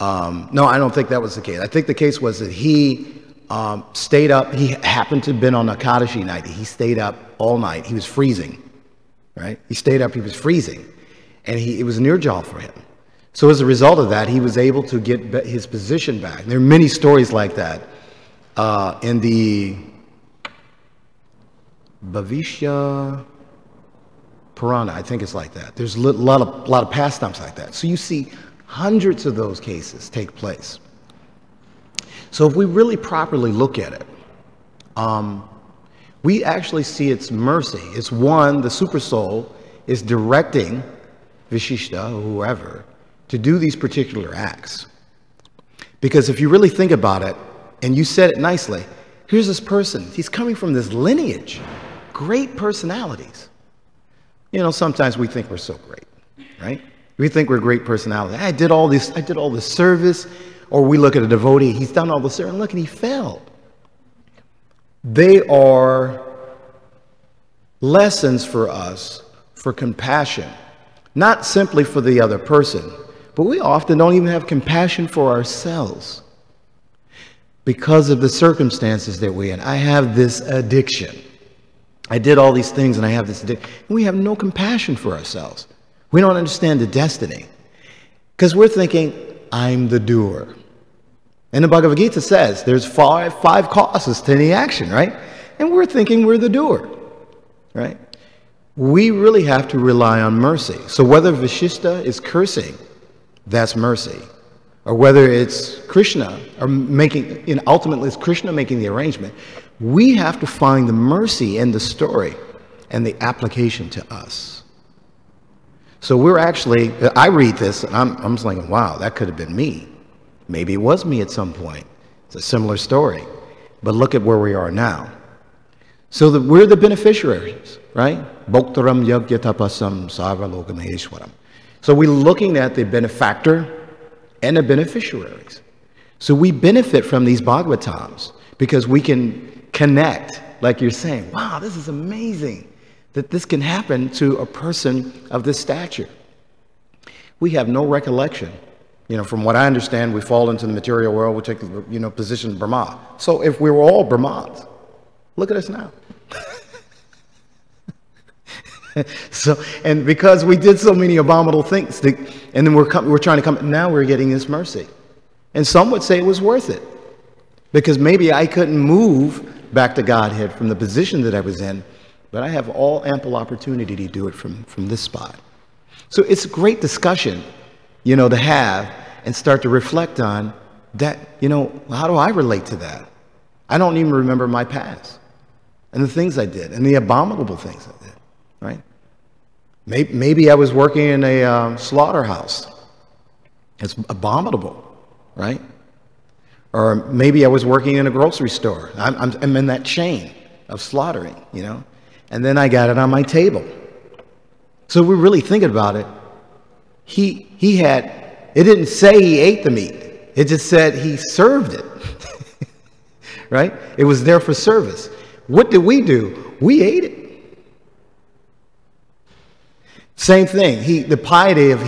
no, I don't think that was the case. I think the case was that he stayed up. He happened to have been on Akadashi night. He stayed up all night. He was freezing, right? He stayed up, he was freezing. And it was near jaw for him. So as a result of that, he was able to get his position back. There are many stories like that in the Bhavishya Purana. I think it's like that. There's a lot of pastimes like that. So you see hundreds of those cases take place. So if we really properly look at it, we actually see its mercy. It's one, the super soul is directing Vashishta or whoever to do these particular acts. Because if you really think about it, and you said it nicely, here's this person, he's coming from this lineage, great personalities. You know, sometimes we think we're so great, right? We think we're great personalities. I did all this service, or we look at a devotee, he's done all this service, and look, and he failed. They are lessons for us for compassion. Not simply for the other person, but we often don't even have compassion for ourselves because of the circumstances that we're in. I have this addiction. I did all these things and I have this addiction. We have no compassion for ourselves. We don't understand the destiny because we're thinking, I'm the doer. And the Bhagavad Gita says there's five causes to any action, right? And we're thinking we're the doer, right? We really have to rely on mercy. So whether Vashishta is cursing, that's mercy. Or whether it's Krishna, or ultimately it's Krishna making the arrangement, we have to find the mercy in the story and the application to us. So I read this and I'm just like, wow, that could have been me. Maybe it was me at some point. It's a similar story. But look at where we are now. So we're the beneficiaries, right? Bhoktaram yagyatapasam sarvalokamaheshwaram. So we're looking at the benefactor and the beneficiaries. So we benefit from these Bhagavatams because we can connect, like you're saying, wow, this is amazing that this can happen to a person of this stature. We have no recollection. You know, from what I understand, we fall into the material world, we take, position of Brahma. So if we were all Brahmans, look at us now. So, and because we did so many abominable things, and then we're trying to come, now we're getting this mercy. And some would say it was worth it, because maybe I couldn't move back to Godhead from the position that I was in, but I have all ample opportunity to do it from this spot. So it's a great discussion, to have and start to reflect on that, how do I relate to that? I don't even remember my past and the things I did and the abominable things I did, right? Maybe I was working in a slaughterhouse. It's abominable, right? Or maybe I was working in a grocery store. I'm in that chain of slaughtering, and then I got it on my table. So we're really thinking about it. He had, it didn't say he ate the meat. It just said he served it, right? It was there for service. What did we do? We ate it. Same thing. The piety of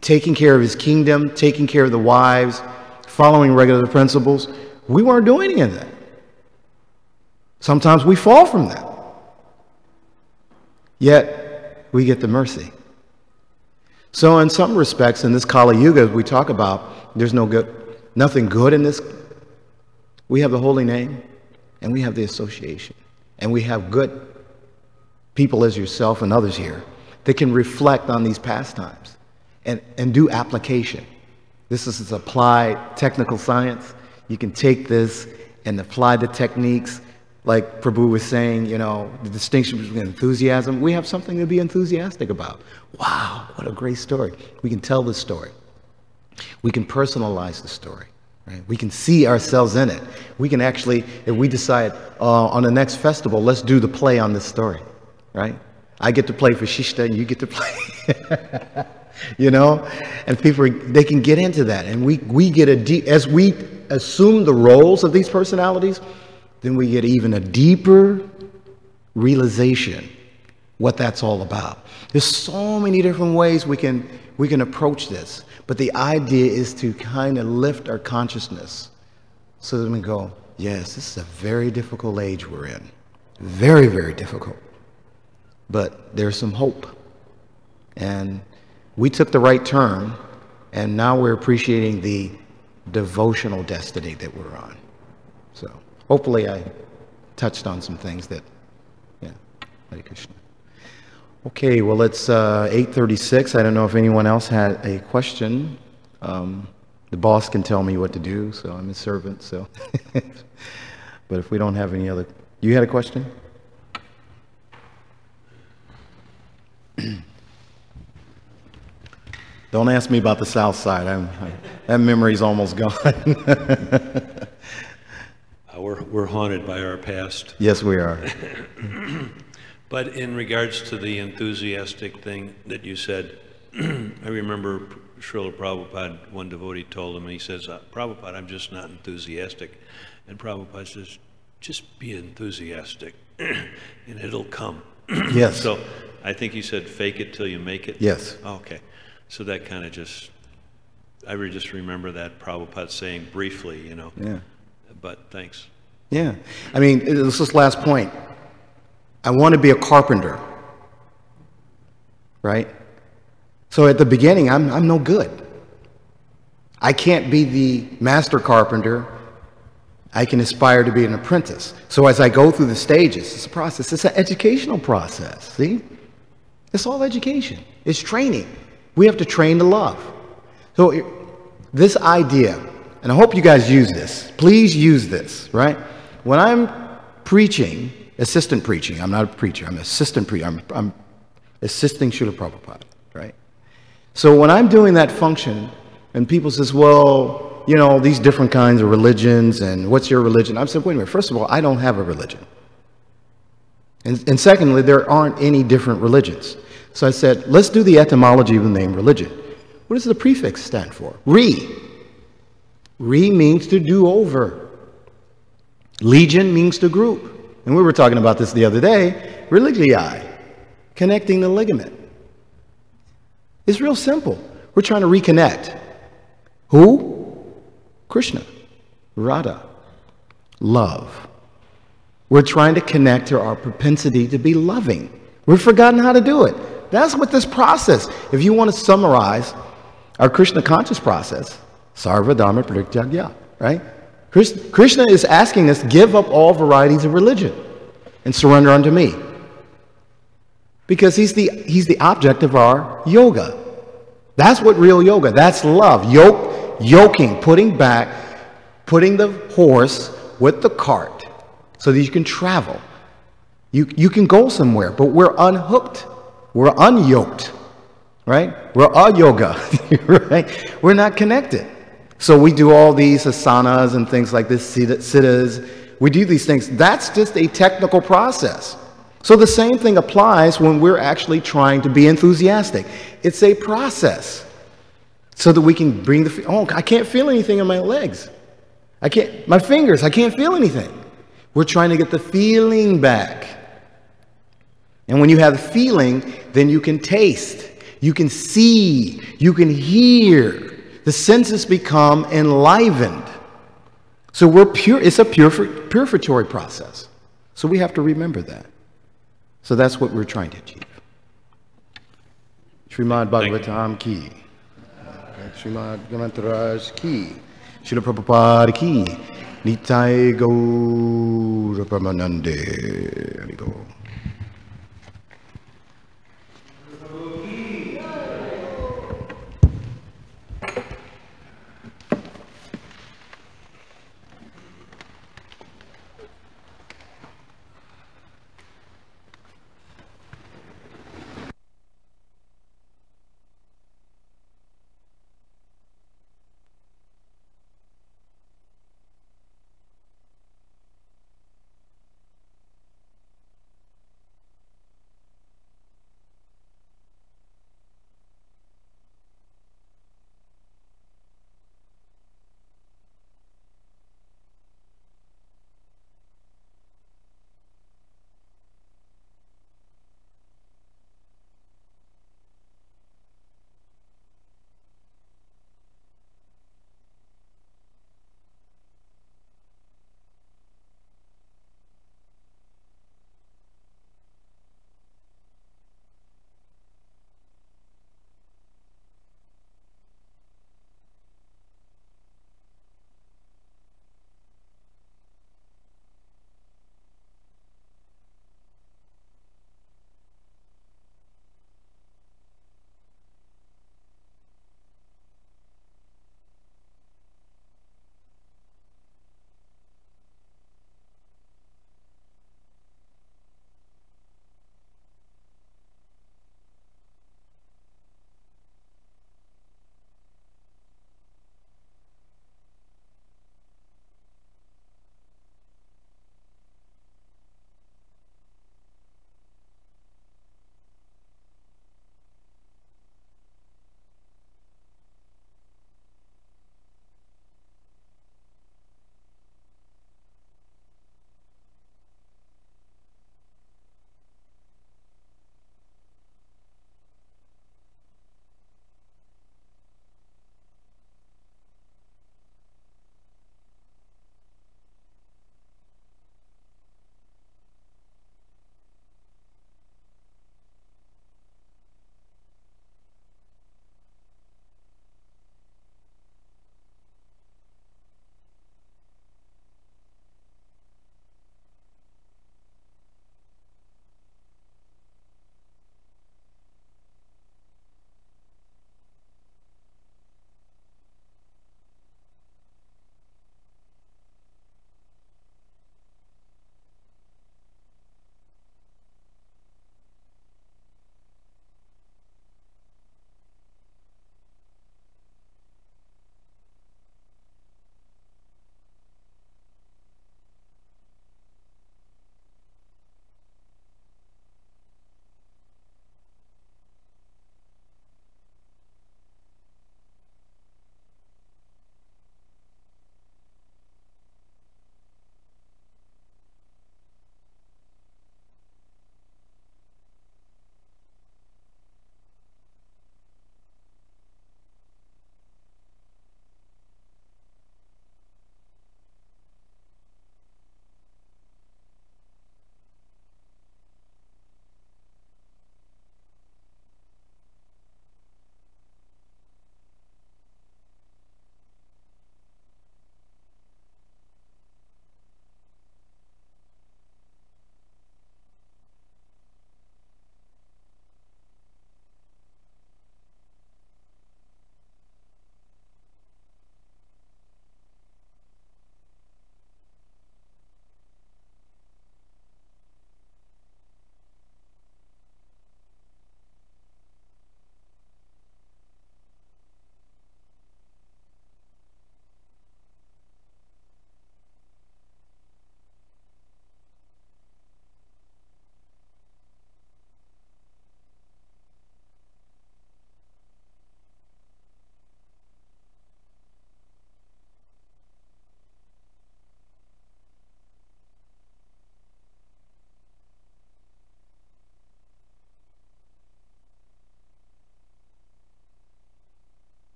taking care of his kingdom, taking care of the wives, following regular principles. We weren't doing any of that. Sometimes we fall from that. Yet, we get the mercy. So in some respects, in this Kali Yuga, we talk about there's nothing good in this. We have the holy name, and we have the association, and we have good people as yourself and others here that can reflect on these pastimes and do application. This is applied technical science. You can take this and apply the techniques, like Prabhu was saying, the distinction between enthusiasm. We have something to be enthusiastic about. Wow, what a great story. We can tell the story. We can personalize the story. Right? We can see ourselves in it. We can actually, if we decide on the next festival, let's do the play on this story. Right? I get to play for Shishta and you get to play. And people, they can get into that. And we get as we assume the roles of these personalities, then we get even a deeper realization what that's all about. There's so many different ways we can approach this, but the idea is to kind of lift our consciousness so that we go, yes, this is a very difficult age we're in. Very, very difficult. But there's some hope. And we took the right turn, and now we're appreciating the devotional destiny that we're on. So hopefully I touched on some things that, Hare Krishna. Okay, well, it's 8:36. I don't know if anyone else had a question. The boss can tell me what to do, so I'm his servant. So, but if we don't have any other, you had a question? Don't ask me about the South Side. That memory's almost gone.
We're haunted by our past.
Yes, we are.
But in regards to the enthusiastic thing that you said, I remember Srila Prabhupada, one devotee told him, and he says, Prabhupada, I'm just not enthusiastic. And Prabhupada says, just be enthusiastic, and it'll come.
Yes.
So I think he said, fake it till you make it.
Yes.
Oh, okay. So that kind of just, I just remember that Prabhupada saying briefly,
Yeah.
But thanks.
Yeah. I mean, this is last point. I want to be a carpenter, right? So at the beginning, I'm no good. I can't be the master carpenter. I can aspire to be an apprentice. So as I go through the stages, it's a process. It's an educational process, see? It's all education. It's training. We have to train to love. So this idea, and I hope you guys use this. Please use this, right? When I'm preaching, assistant preaching, I'm not a preacher, I'm assistant preacher, I'm assisting Srila Prabhupada, right? So when I'm doing that function, and people says, well, these different kinds of religions, and what's your religion? I'm saying, wait a minute, first of all, I don't have a religion. And secondly, there aren't any different religions. So I said, let's do the etymology of the name religion. What does the prefix stand for? Re. Re means to do over. Legion means to group. And we were talking about this the other day. Religii, connecting the ligament. It's real simple. We're trying to reconnect. Who? Krishna. Radha. Love. We're trying to connect to our propensity to be loving. We've forgotten how to do it. That's what this process, if you want to summarize our Krishna conscious process, Sarva Dharma Parityagya, right? Krishna is asking us, give up all varieties of religion and surrender unto me. Because he's the object of our yoga. That's what real yoga, that's love. Yoking, putting the horse with the cart so that you can travel. You can go somewhere, but we're unhooked. We're unyoked, right? We're a-yoga, right? We're not connected. So we do all these asanas and things like this, siddhas. We do these things. That's just a technical process. So the same thing applies when we're actually trying to be enthusiastic. It's a process so that we can bring I can't feel anything in my legs. My fingers, I can't feel anything. We're trying to get the feeling back. And when you have the feeling, then you can taste, you can see, you can hear. The senses become enlivened. So it's a purificatory process. So we have to remember that. So that's what we're trying to achieve. Srimad Bhagavatam ki. Srimad Gamantaraj ki. Srila Prabhupada ki. Nitai Gaura Pramanande. There we go.